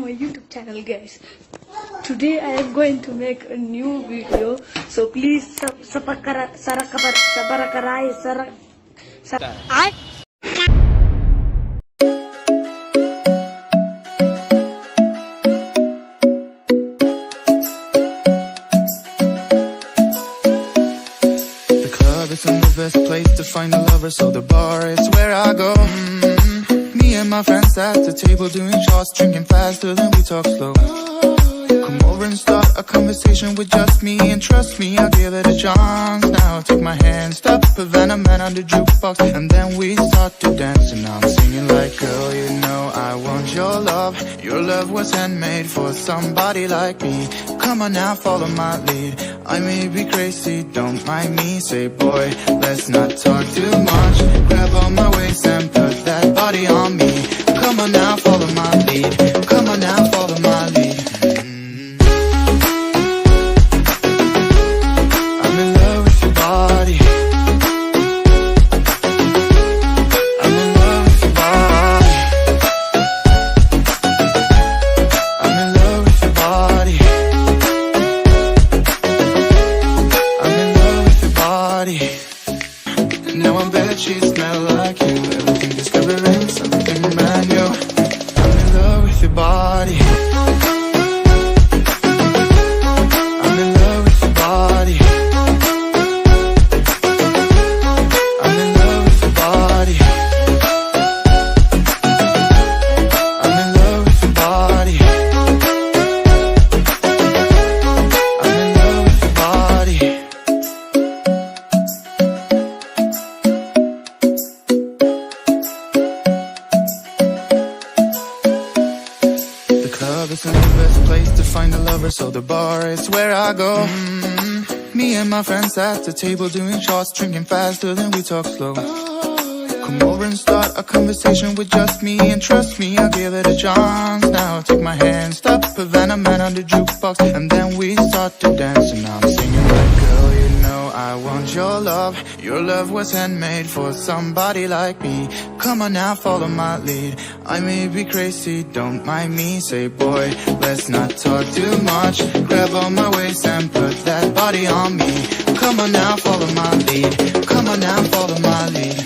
my YouTube channel, guys. Today I am going to make a new video, so please The club isn't the best place to find a lover, so the bar is where I go. Me and my friends at the table doing shots, drinking faster than we talk slow. Come over and start a conversation with just me, and trust me, I'll give it a chance. Now take my hand, stop, Havana Man on the jukebox, and then we start to dance. And I'm singing like, girl, you know I want your love. Your love was handmade for somebody like me. Come on now, follow my lead. I may be crazy, don't mind me. Say, boy, let's not talk too much. Grab on my waist and put that body on me. Come on now, follow my lead. Come on now, follow my lead. I'm in love with your body. I'm in love with your body. I'm in love with your body. I'm in love with your body. Now I'm bed sheets smell like you. Everything discovering something brand new. I'm in love with your body. I'm in love with your body. I'm in love with your body. I'm in love with your body. I'm in love with your body. The club isn't the best place to find a lover, so the bar is where I go. Me and my friends at the table doing shots, drinking faster than we talk slow. Come over and start a conversation with just me, and trust me, I'll give it a chance. Now take my hand, stop, Havana Man on the jukebox, and then we start to dance. And I'm singing like, girl, you know I want your love. Your love was handmade for somebody like me. Come on now, follow my lead. I may be crazy, don't mind me. Say, boy, let's not talk too much. Grab on my waist and put that body on me. Come on now, follow my lead. Come on now, follow my lead.